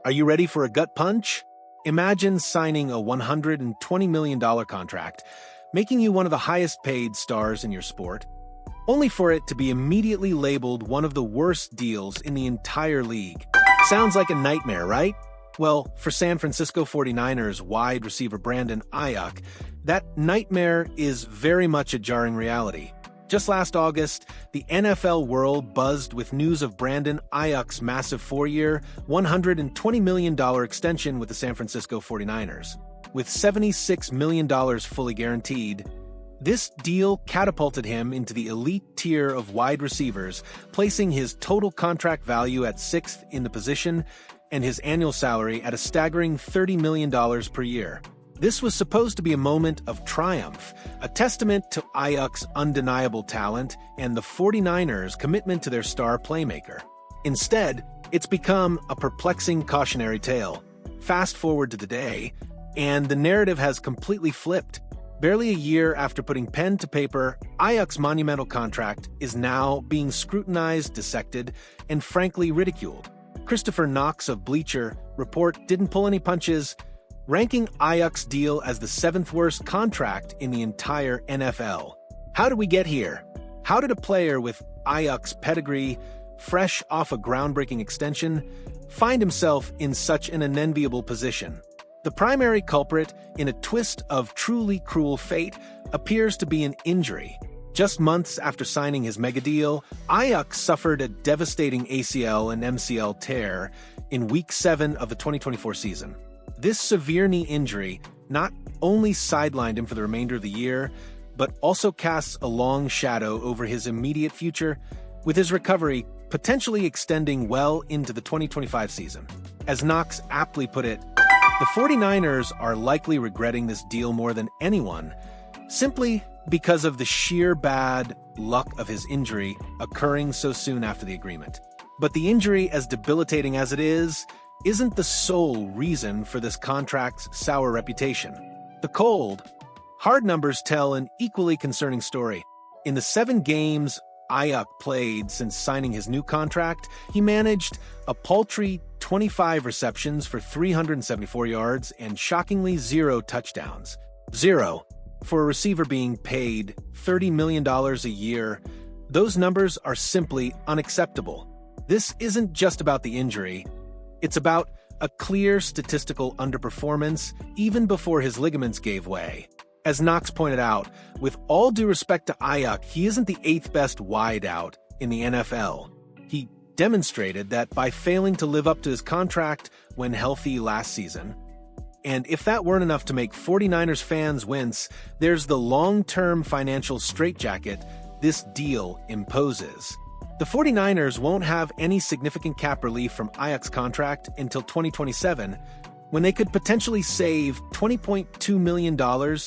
Are you ready for a gut punch? Imagine signing a $120 million contract, making you one of the highest-paid stars in your sport, only for it to be immediately labeled one of the worst deals in the entire league. Sounds like a nightmare, right? Well, for San Francisco 49ers wide receiver Brandon Aiyuk, that nightmare is very much a jarring reality. Just last August, the NFL world buzzed with news of Brandon Aiyuk's massive 4-year, $120 million extension with the San Francisco 49ers. With $76 million fully guaranteed, this deal catapulted him into the elite tier of wide receivers, placing his total contract value at 6th in the position and his annual salary at a staggering $30 million per year. This was supposed to be a moment of triumph, a testament to Aiyuk's undeniable talent and the 49ers' commitment to their star playmaker. Instead, it's become a perplexing cautionary tale. Fast forward to today, and the narrative has completely flipped. Barely a year after putting pen to paper, Aiyuk's monumental contract is now being scrutinized, dissected, and frankly ridiculed. Christopher Knox of Bleacher Report didn't pull any punches, ranking Aiyuk's deal as the 7th worst contract in the entire NFL. How did we get here? How did a player with Aiyuk's pedigree, fresh off a groundbreaking extension, find himself in such an unenviable position? The primary culprit, in a twist of truly cruel fate, appears to be an injury. Just months after signing his mega deal, Aiyuk suffered a devastating ACL and MCL tear in Week 7 of the 2024 season. This severe knee injury not only sidelined him for the remainder of the year, but also casts a long shadow over his immediate future, with his recovery potentially extending well into the 2025 season. As Knox aptly put it, the 49ers are likely regretting this deal more than anyone, simply because of the sheer bad luck of his injury occurring so soon after the agreement. But the injury, as debilitating as it is, isn't the sole reason for this contract's sour reputation. The cold, hard numbers tell an equally concerning story. In the 7 games Aiyuk played since signing his new contract, he managed a paltry 25 receptions for 374 yards and shockingly 0 touchdowns. 0. For a receiver being paid $30 million a year, those numbers are simply unacceptable. This isn't just about the injury. It's about a clear statistical underperformance even before his ligaments gave way. As Knox pointed out, with all due respect to Aiyuk, he isn't the 8th best wideout in the NFL. He demonstrated that by failing to live up to his contract when healthy last season. And if that weren't enough to make 49ers fans wince, there's the long-term financial straitjacket this deal imposes. The 49ers won't have any significant cap relief from Aiyuk's contract until 2027, when they could potentially save $20.2 million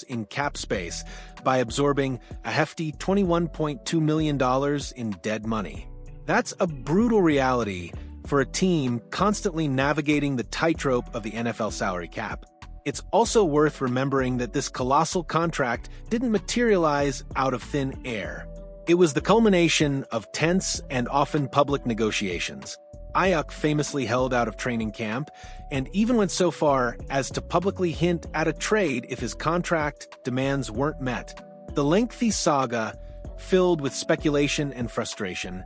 in cap space by absorbing a hefty $21.2 million in dead money. That's a brutal reality for a team constantly navigating the tightrope of the NFL salary cap. It's also worth remembering that this colossal contract didn't materialize out of thin air. It was the culmination of tense and often public negotiations. Aiyuk famously held out of training camp and even went so far as to publicly hint at a trade if his contract demands weren't met. The lengthy saga, filled with speculation and frustration,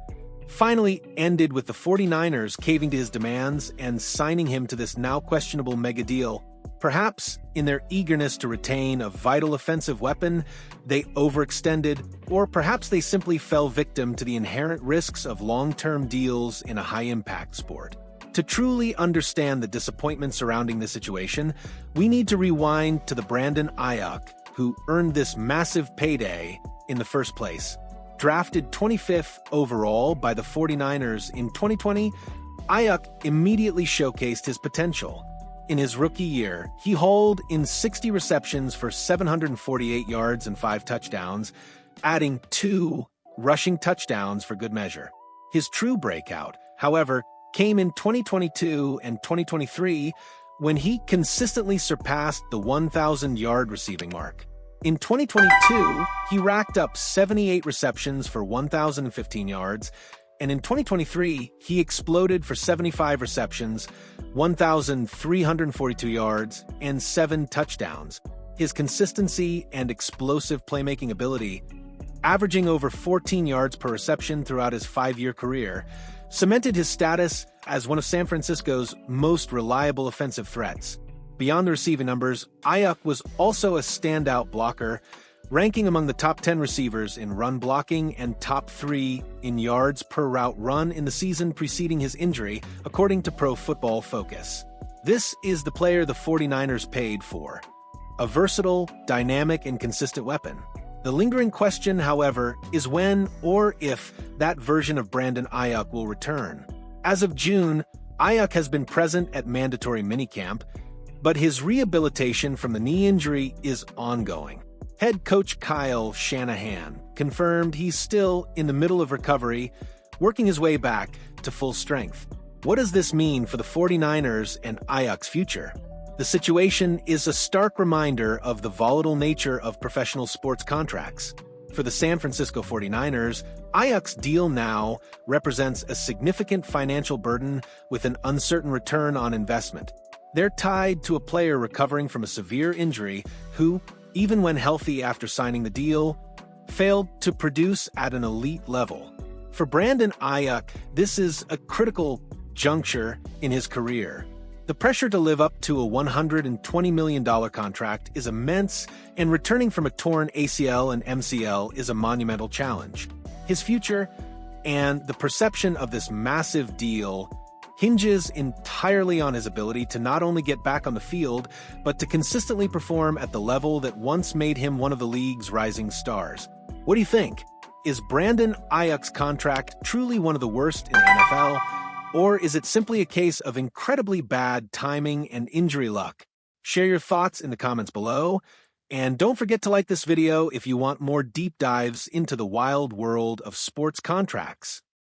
finally ended with the 49ers caving to his demands and signing him to this now questionable mega deal. Perhaps, in their eagerness to retain a vital offensive weapon, they overextended, or perhaps they simply fell victim to the inherent risks of long-term deals in a high-impact sport. To truly understand the disappointment surrounding the situation, we need to rewind to the Brandon Aiyuk, who earned this massive payday in the first place. Drafted 25th overall by the 49ers in 2020, Aiyuk immediately showcased his potential. In his rookie year, he hauled in 60 receptions for 748 yards and 5 touchdowns, adding 2 rushing touchdowns for good measure. His true breakout, however, came in 2022 and 2023 when he consistently surpassed the 1,000-yard receiving mark. In 2022, he racked up 78 receptions for 1,015 yards and in 2023, he exploded for 75 receptions, 1,342 yards, and 7 touchdowns. His consistency and explosive playmaking ability, averaging over 14 yards per reception throughout his 5-year career, cemented his status as one of San Francisco's most reliable offensive threats. Beyond the receiving numbers, Aiyuk was also a standout blocker, ranking among the top 10 receivers in run blocking and top 3 in yards per route run in the season preceding his injury, according to Pro Football Focus. This is the player the 49ers paid for. A versatile, dynamic, and consistent weapon. The lingering question, however, is when or if that version of Brandon Aiyuk will return. As of June, Aiyuk has been present at mandatory minicamp, but his rehabilitation from the knee injury is ongoing. Head coach Kyle Shanahan confirmed he's still in the middle of recovery, working his way back to full strength. What does this mean for the 49ers and Aiyuk's future? The situation is a stark reminder of the volatile nature of professional sports contracts. For the San Francisco 49ers, Aiyuk's deal now represents a significant financial burden with an uncertain return on investment. They're tied to a player recovering from a severe injury who, even when healthy after signing the deal, failed to produce at an elite level. For Brandon Aiyuk, this is a critical juncture in his career. The pressure to live up to a $120 million contract is immense, and returning from a torn ACL and MCL is a monumental challenge. His future and the perception of this massive deal hinges entirely on his ability to not only get back on the field, but to consistently perform at the level that once made him one of the league's rising stars. What do you think? Is Brandon Aiyuk's contract truly one of the worst in the NFL? Or is it simply a case of incredibly bad timing and injury luck? Share your thoughts in the comments below, and don't forget to like this video if you want more deep dives into the wild world of sports contracts.